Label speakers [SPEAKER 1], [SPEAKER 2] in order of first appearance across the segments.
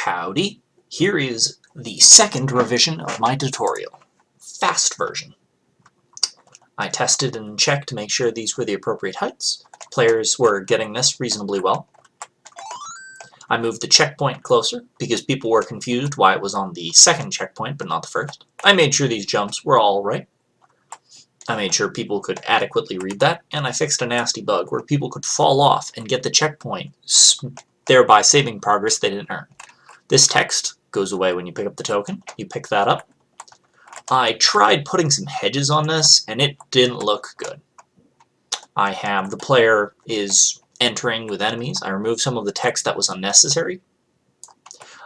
[SPEAKER 1] Howdy, here is the second revision of my tutorial, fast version. I tested and checked to make sure these were the appropriate heights. Players were getting this reasonably well. I moved the checkpoint closer because people were confused why it was on the second checkpoint but not the first. I made sure these jumps were all right. I made sure people could adequately read that, and I fixed a nasty bug where people could fall off and get the checkpoint, thereby saving progress they didn't earn. This text goes away when you pick up the token. You pick that up. I tried putting some hedges on this, and it didn't look good. I have the player is entering with enemies. I removed some of the text that was unnecessary.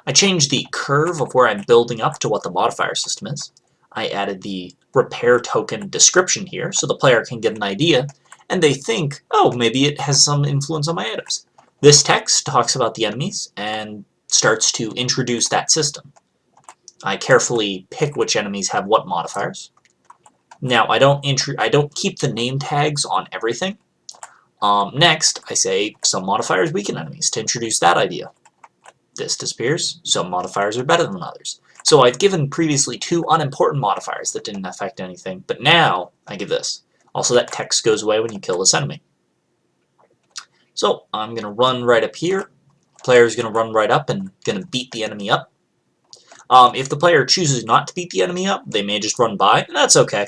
[SPEAKER 1] I changed the curve of where I'm building up to what the modifier system is. I added the repair token description here, so the player can get an idea, and they think, oh, maybe it has some influence on my items. This text talks about the enemies, and starts to introduce that system. I carefully pick which enemies have what modifiers. Now I don't keep the name tags on everything. Next, I say some modifiers weaken enemies to introduce that idea. This disappears. Some modifiers are better than others. So I've given previously two unimportant modifiers that didn't affect anything, but now I give this. Also, that text goes away when you kill this enemy. So I'm going to run right up here. Player is going to run right up and going to beat the enemy up. If the player chooses not to beat the enemy up, they may just run by, and that's okay.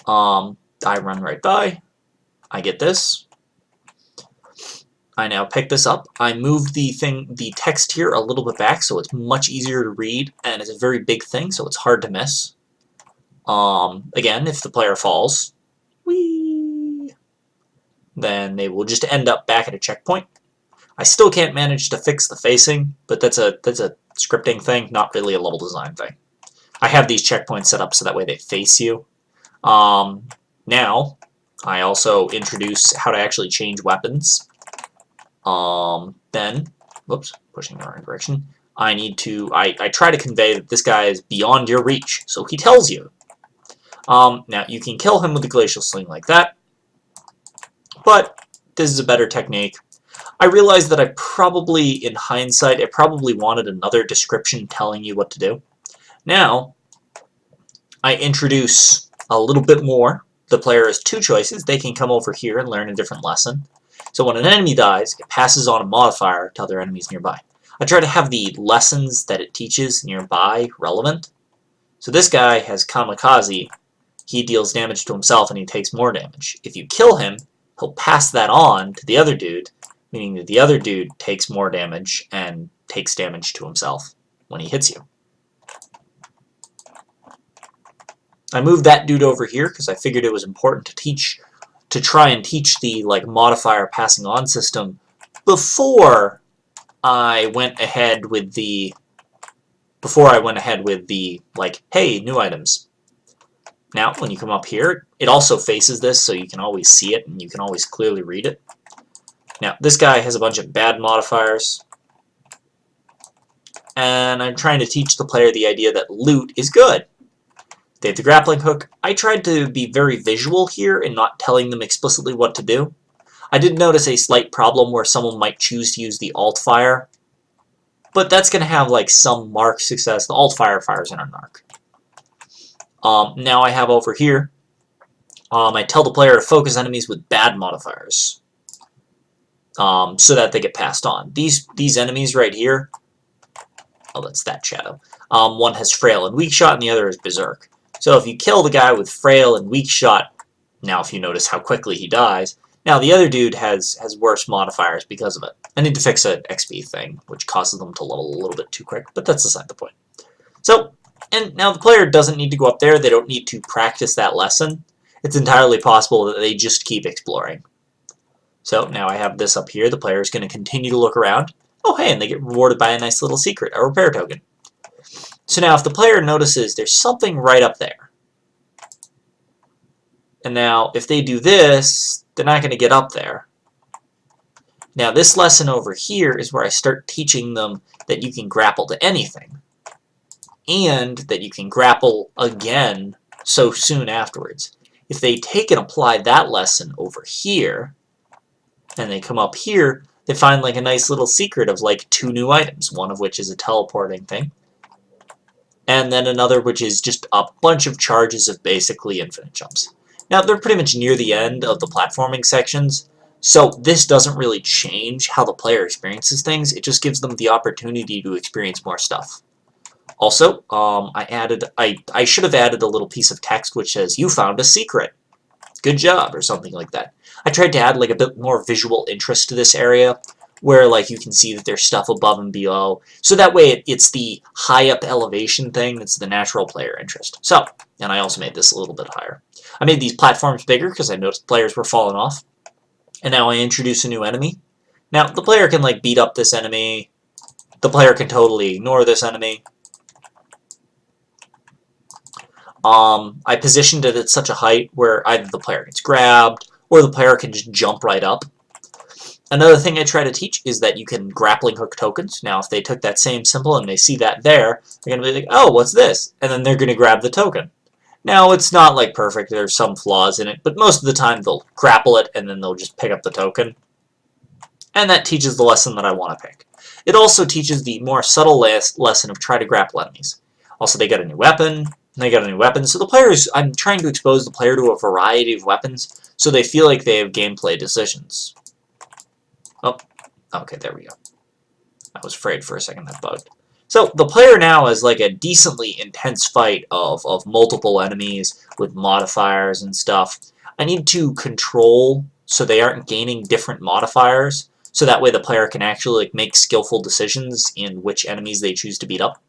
[SPEAKER 1] I run right by. I get this. I now pick this up. I moved the text here a little bit back so it's much easier to read, and it's a very big thing, so it's hard to miss. Again, if the player falls, whee, then they will just end up back at a checkpoint. I still can't manage to fix the facing, but that's a scripting thing, not really a level design thing. I have these checkpoints set up so that way they face you. Now, I also introduce how to actually change weapons. Then, whoops, pushing in the wrong direction. I try to convey that this guy is beyond your reach, so he tells you. Now, you can kill him with the glacial sling like that, but this is a better technique. I realized that in hindsight, I probably wanted another description telling you what to do. Now, I introduce a little bit more. The player has two choices. They can come over here and learn a different lesson. So when an enemy dies, it passes on a modifier to other enemies nearby. I try to have the lessons that it teaches nearby relevant. So this guy has Kamikaze. He deals damage to himself and he takes more damage. If you kill him, he'll pass that on to the other dude, meaning that the other dude takes more damage and takes damage to himself when he hits you. I moved that dude over here because I figured it was important to try and teach the modifier passing on system before I went ahead with the hey, new items. Now, when you come up here, it also faces this so you can always see it and you can always clearly read it. Now, this guy has a bunch of bad modifiers, and I'm trying to teach the player the idea that loot is good. They have the grappling hook. I tried to be very visual here and not telling them explicitly what to do. I did notice a slight problem where someone might choose to use the alt fire, but that's going to have some mark success. The alt fire fires in an arc. Now I have over here, I tell the player to focus enemies with bad modifiers. So that they get passed on. These enemies right here, oh, that's that shadow. One has frail and weak shot, and the other is berserk. So if you kill the guy with frail and weak shot, now if you notice how quickly he dies, now the other dude has worse modifiers because of it. I need to fix an XP thing, which causes them to level a little bit too quick, but that's beside the point. So, and now the player doesn't need to go up there. They don't need to practice that lesson. It's entirely possible that they just keep exploring. So now I have this up here. The player is going to continue to look around. Oh, hey, and they get rewarded by a nice little secret, a repair token. So now if the player notices there's something right up there, and now if they do this, they're not going to get up there. Now this lesson over here is where I start teaching them that you can grapple to anything, and that you can grapple again so soon afterwards. If they take and apply that lesson over here, and they come up here, they find like a nice little secret of like 2 new items, one of which is a teleporting thing, and then another which is just a bunch of charges of basically infinite jumps. Now, they're pretty much near the end of the platforming sections, so this doesn't really change how the player experiences things, it just gives them the opportunity to experience more stuff. Also, I should have added a little piece of text which says, "You found a secret. Good job," or something like that. I tried to add like a bit more visual interest to this area, where like you can see that there's stuff above and below, so that way it's the high up elevation thing that's the natural player interest. So, and I also made this a little bit higher. I made these platforms bigger because I noticed players were falling off, and now I introduce a new enemy. Now, the player can like beat up this enemy, the player can totally ignore this enemy. I positioned it at such a height where either the player gets grabbed, or the player can just jump right up. Another thing I try to teach is that you can grappling hook tokens. Now, if they took that same symbol and they see that there, they're going to be like, "Oh, what's this?" And then they're going to grab the token. Now, it's not like perfect, there's some flaws in it, but most of the time they'll grapple it and then they'll just pick up the token. And that teaches the lesson that I want to pick. It also teaches the more subtle lesson of try to grapple enemies. Also, they get a new weapon. So the players, I'm trying to expose the player to a variety of weapons so they feel like they have gameplay decisions. Oh, okay, there we go. I was afraid for a second that bugged. So the player now has like a decently intense fight of multiple enemies with modifiers and stuff. I need to control so they aren't gaining different modifiers, so that way the player can actually like make skillful decisions in which enemies they choose to beat up.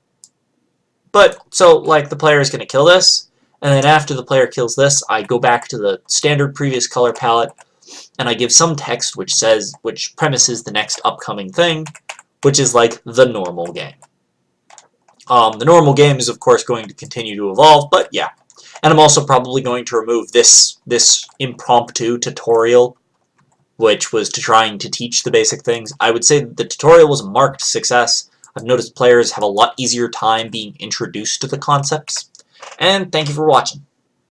[SPEAKER 1] But, so, like, the player is going to kill this, and then after the player kills this, I go back to the standard previous color palette, and I give some text which premises the next upcoming thing, which is, like, the normal game. The normal game is, of course, going to continue to evolve, but yeah. And I'm also probably going to remove this impromptu tutorial, which was trying to teach the basic things. I would say that the tutorial was a marked success. I've noticed players have a lot easier time being introduced to the concepts. And thank you for watching.